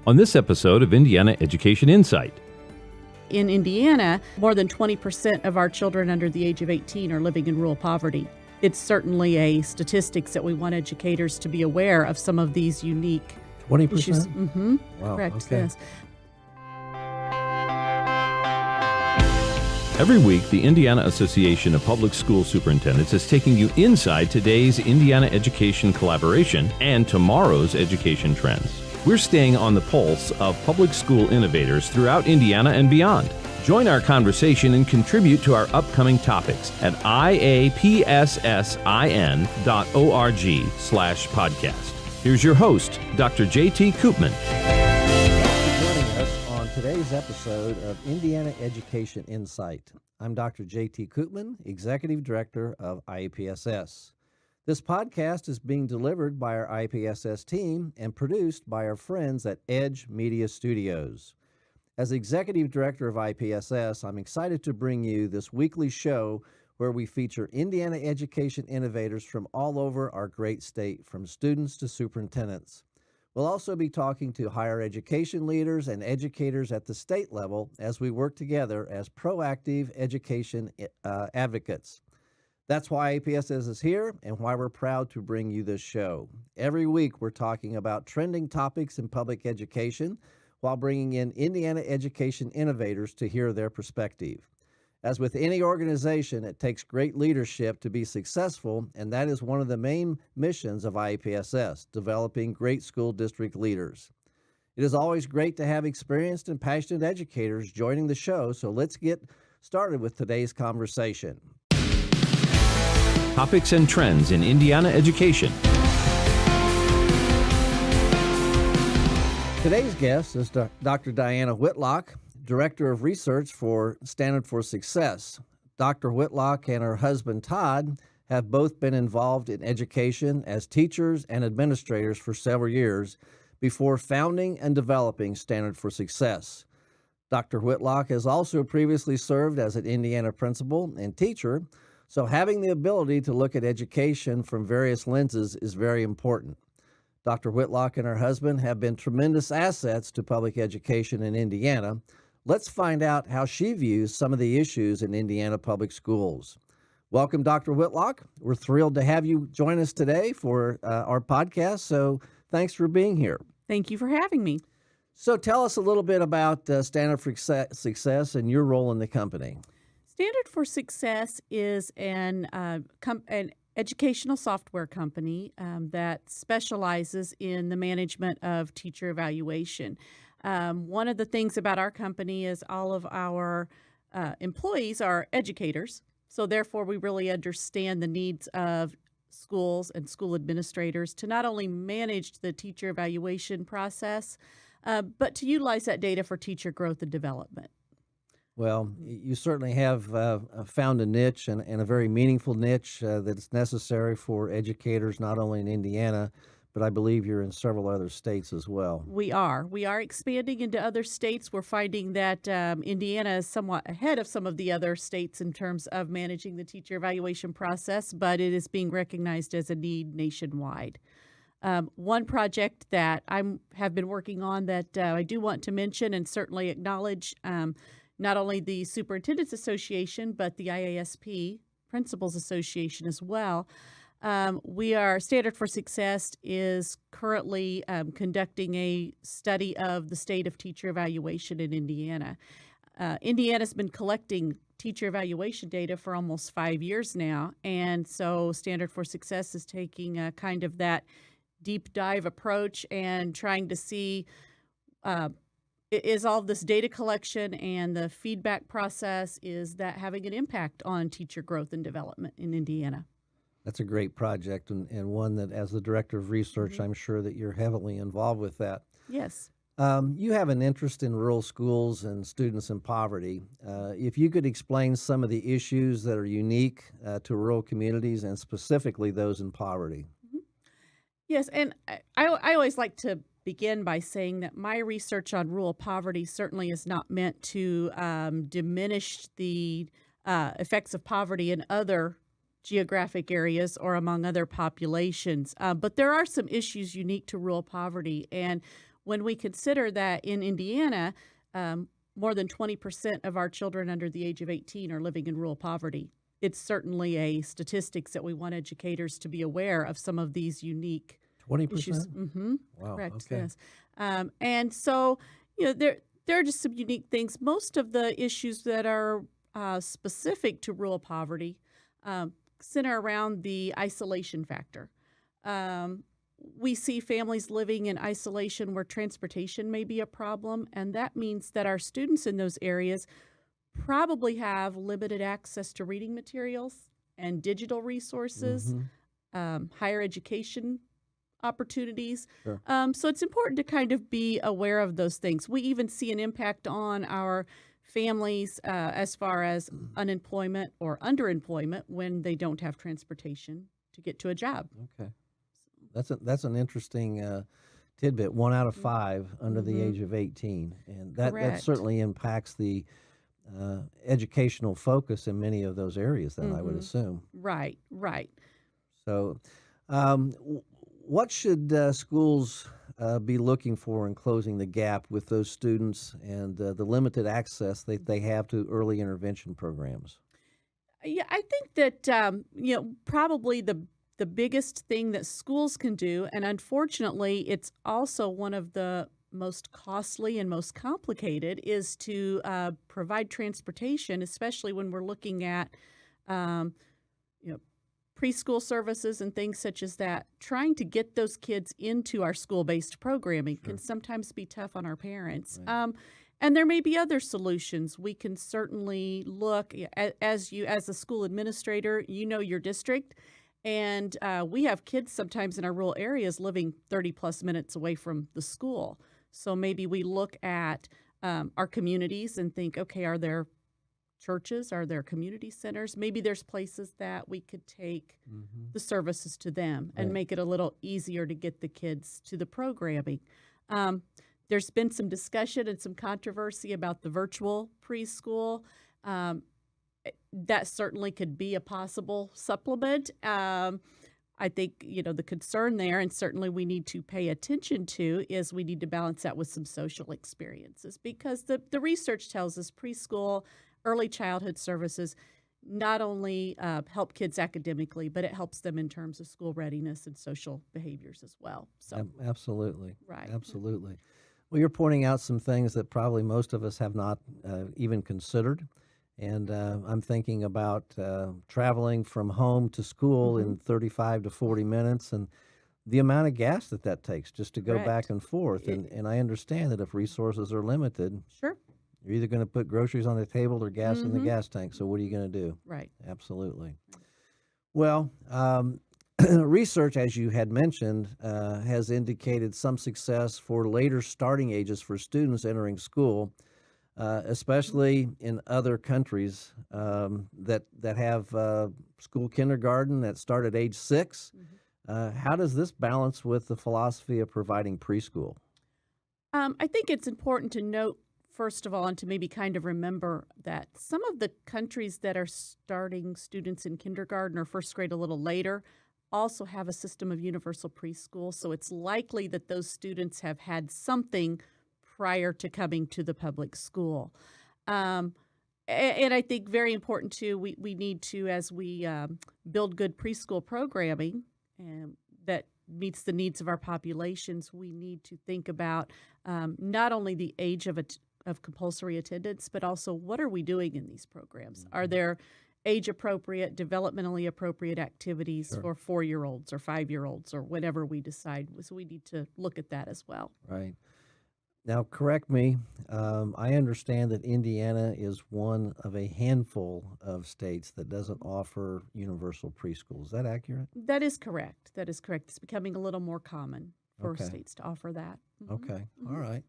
on this episode of Indiana Education Insight. In Indiana, more than 20% of our children under the age of 18 are living in rural poverty. It's certainly a statistics that we want educators to be aware of some of these unique 20%? issues. Wow, Correct, okay. yes. Every week, the Indiana Association of Public School Superintendents is taking you inside today's Indiana education collaboration and tomorrow's education trends. We're staying on the pulse of public school innovators throughout Indiana and beyond. Join our conversation and contribute to our upcoming topics at iapssin.org/podcast. Here's your host, Dr. J.T. Coopman. Joining us on today's episode of Indiana Education Insight. I'm Dr. J.T. Coopman, Executive Director of IAPSS. This podcast is being delivered by our IAPSS team and produced by our friends at Edge Media Studios. As Executive Director of IAPSS, I'm excited to bring you this weekly show where we feature Indiana education innovators from all over our great state, from students to superintendents. We'll also be talking to higher education leaders and educators at the state level as we work together as proactive education advocates. That's why IAPSS is here and why we're proud to bring you this show. Every week, we're talking about trending topics in public education while bringing in Indiana education innovators to hear their perspective. As with any organization, it takes great leadership to be successful, and that is one of the main missions of IAPSS, developing great school district leaders. It is always great to have experienced and passionate educators joining the show, so let's get started with today's conversation. Topics and trends in Indiana education. Today's guest is Dr. Diana Whitlock, Director of Research for Standard for Success. Dr. Whitlock and her husband Todd have both been involved in education as teachers and administrators for several years before founding and developing Standard for Success. Dr. Whitlock has also previously served as an Indiana principal and teacher, so having the ability to look at education from various lenses is very important. Dr. Whitlock and her husband have been tremendous assets to public education in Indiana. Let's find out how she views some of the issues in Indiana public schools. Welcome, Dr. Whitlock. We're thrilled to have you join us today for our podcast, so thanks for being here. Thank you for having me. So tell us a little bit about Standard for Success and your role in the company. Standard for Success is an educational software company that specializes in the management of teacher evaluation. One of the things about our company is all of our employees are educators, so therefore we really understand the needs of schools and school administrators to not only manage the teacher evaluation process, but to utilize that data for teacher growth and development. Well, you certainly have found a niche and a very meaningful niche that's necessary for educators, not only in Indiana, but I believe you're in several other states as well. We are expanding into other states. We're finding that Indiana is somewhat ahead of some of the other states in terms of managing the teacher evaluation process, but it is being recognized as a need nationwide. One project that I have been working on that I do want to mention and certainly acknowledge, not only the Superintendents Association, but the IASP Principals Association as well. Standard for Success is currently conducting a study of the state of teacher evaluation in Indiana. Indiana's been collecting teacher evaluation data for almost 5 years now, and so Standard for Success is taking kind of that deep dive approach and trying to see is all this data collection and the feedback process, is that having an impact on teacher growth and development in Indiana? That's a great project and one that, as the Director of Research, I'm sure that you're heavily involved with that. Yes. You have an interest in rural schools and students in poverty. If you could explain some of the issues that are unique to rural communities and specifically those in poverty. Yes, and I always like to begin by saying that my research on rural poverty certainly is not meant to diminish the effects of poverty in other geographic areas or among other populations. But there are some issues unique to rural poverty. And when we consider that in Indiana, more than 20% of our children under the age of 18 are living in rural poverty. It's certainly a statistics that we want educators to be aware of some of these unique 20%? issues. Mm-hmm. Wow. Correct. Okay. Yes. And so, there are just some unique things. Most of the issues that are specific to rural poverty center around the isolation factor. We see families living in isolation where transportation may be a problem, and that means that our students in those areas probably have limited access to reading materials and digital resources, higher education opportunities. Sure. So it's important to kind of be aware of those things. We even see an impact on our families as far as unemployment or underemployment when they don't have transportation to get to a job. Okay. That's an interesting tidbit. 1 out of 5 under the age of 18, and that Correct. certainly impacts the educational focus in many of those areas. Then I would assume. Right. So, what should schools be looking for in closing the gap with those students and the limited access that they have to early intervention programs? Yeah, I think that probably the biggest thing that schools can do, and unfortunately, it's also one of the most costly and most complicated, is to provide transportation, especially when we're looking at preschool services and things such as that. Trying to get those kids into our school-based programming can sometimes be tough on our parents. Right. And there may be other solutions. We can certainly look, as a school administrator, your district, and we have kids sometimes in our rural areas living 30-plus minutes away from the school. So maybe we look at our communities and think, okay, are there churches? Are there community centers? Maybe there's places that we could take the services to them and Right. make it a little easier to get the kids to the programming. There's been some discussion and some controversy about the virtual preschool. That certainly could be a possible supplement. I think, the concern there, and certainly we need to pay attention to, is we need to balance that with some social experiences, because the research tells us preschool, early childhood services not only help kids academically, but it helps them in terms of school readiness and social behaviors as well. So, Absolutely. right. Absolutely. Well, you're pointing out some things that probably most of us have not even considered. And I'm thinking about traveling from home to school in 35 to 40 minutes and the amount of gas that takes just to go Correct. back and forth. And I understand that if resources are limited, Sure. you're either going to put groceries on the table or gas in the gas tank. So what are you going to do? Right. Absolutely. Well, research, as you had mentioned, has indicated some success for later starting ages for students entering school, especially in other countries that have school kindergarten that start at age 6. How does this balance with the philosophy of providing preschool? I think it's important to note, first of all, and to maybe kind of remember that some of the countries that are starting students in kindergarten or first grade a little later also have a system of universal preschool. So it's likely that those students have had something prior to coming to the public school. And I think very important, too, we need to, as we build good preschool programming that meets the needs of our populations, we need to think about not only the age of compulsory attendance, but also what are we doing in these programs? Are there age-appropriate, developmentally appropriate activities for 4-year-olds or 5-year-olds or whatever we decide? So we need to look at that as well. Right. Now, correct me. I understand that Indiana is one of a handful of states that doesn't offer universal preschool. Is that accurate? That is correct. It's becoming a little more common for Okay. states to offer that. Okay. All right.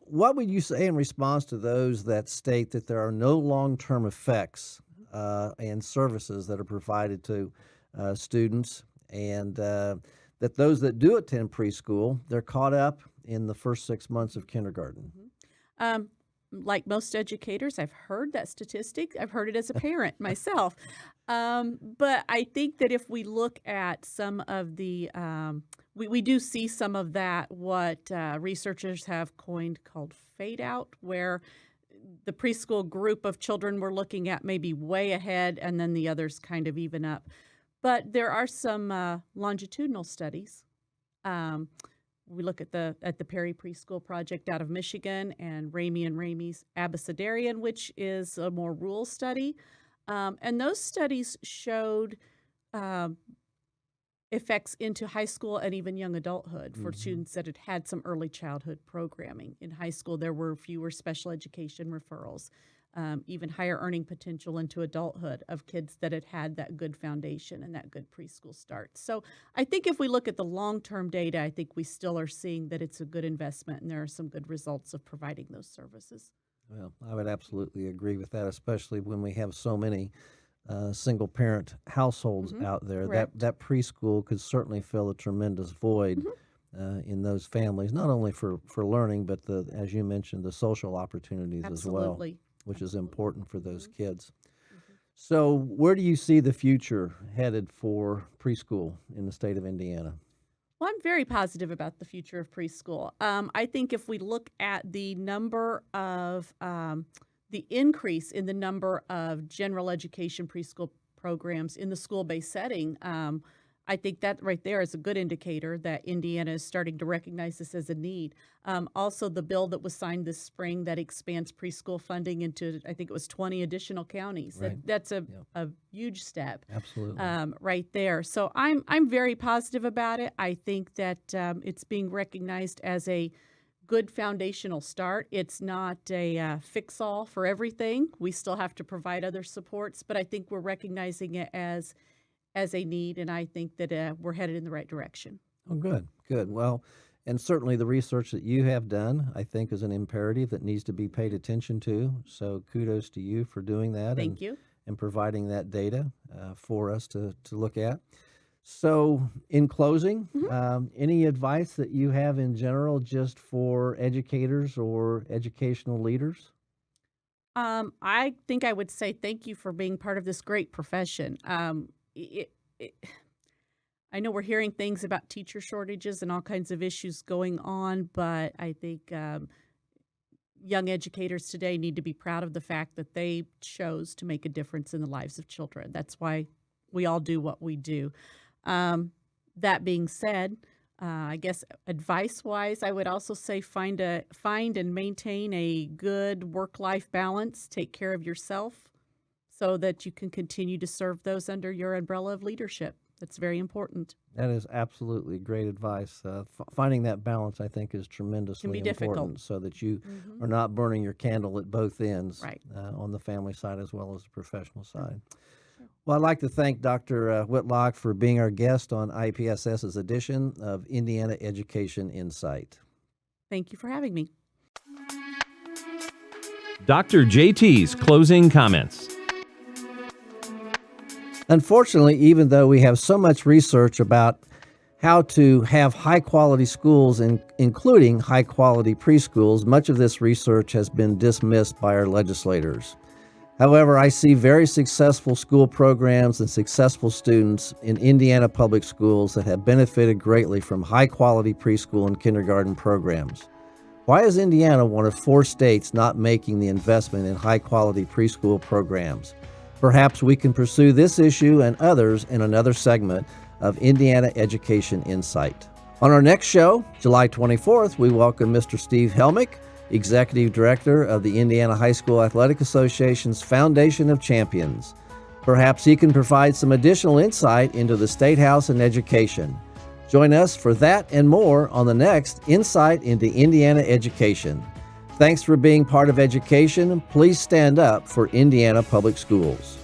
What would you say in response to those that state that there are no long-term effects and services that are provided to students, and that those that do attend preschool, they're caught up in the first 6 months of kindergarten? like most educators, I've heard that statistic. I've heard it as a parent myself. But I think that if we look at some of the, we do see some of that, what researchers have coined called fade out, where the preschool group of children we're looking at maybe way ahead, and then the others kind of even up. But there are some longitudinal studies. We look at the Perry Preschool Project out of Michigan, and Ramey's Abecedarian, which is a more rural study. And those studies showed effects into high school and even young adulthood for students that had had some early childhood programming. In high school, there were fewer special education referrals, even higher earning potential into adulthood of kids that had had that good foundation and that good preschool start. So I think if we look at the long-term data, I think we still are seeing that it's a good investment, and there are some good results of providing those services. Well, I would absolutely agree with that, especially when we have so many single-parent households out there. Correct. That preschool could certainly fill a tremendous void in those families, not only for learning, but as you mentioned, the social opportunities as well, Absolutely. which is important for those kids. So where do you see the future headed for preschool in the state of Indiana? Well, I'm very positive about the future of preschool. I think if we look at the number of the increase in the number of general education preschool programs in the school-based setting, I think that right there is a good indicator that Indiana is starting to recognize this as a need. Also, the bill that was signed this spring that expands preschool funding into, I think it was 20 additional counties. Right. That's a huge step. Absolutely. Right there. So I'm very positive about it. I think that it's being recognized as a good foundational start. It's not a fix-all for everything. We still have to provide other supports, but I think we're recognizing it as a need, and I think that we're headed in the right direction. Oh, good, good. Well, and certainly the research that you have done, I think, is an imperative that needs to be paid attention to. So kudos to you for doing that. Thank you. And providing that data for us to look at. So in closing, any advice that you have in general just for educators or educational leaders? I think I would say thank you for being part of this great profession. I know we're hearing things about teacher shortages and all kinds of issues going on, but I think young educators today need to be proud of the fact that they chose to make a difference in the lives of children. That's why we all do what we do. That being said, I guess advice-wise, I would also say find and maintain a good work-life balance. Take care of yourself so that you can continue to serve those under your umbrella of leadership. That's very important. That is absolutely great advice. Finding that balance, I think, is tremendously be important difficult. so that you are not burning your candle at both ends, Right. On the family side as well as the professional side. Well, I'd like to thank Dr. Whitlock for being our guest on IPSS's edition of Indiana Education Insight. Thank you for having me. Dr. JT's closing comments. Unfortunately, even though we have so much research about how to have high-quality schools, including high-quality preschools, much of this research has been dismissed by our legislators. However, I see very successful school programs and successful students in Indiana public schools that have benefited greatly from high-quality preschool and kindergarten programs. Why is Indiana one of 4 states not making the investment in high-quality preschool programs? Perhaps we can pursue this issue and others in another segment of Indiana Education Insight. On our next show, July 24th, we welcome Mr. Steve Helmick, Executive Director of the Indiana High School Athletic Association's Foundation of Champions. Perhaps he can provide some additional insight into the State House and education. Join us for that and more on the next Insight into Indiana Education. Thanks for being part of education. Please stand up for Indiana Public Schools.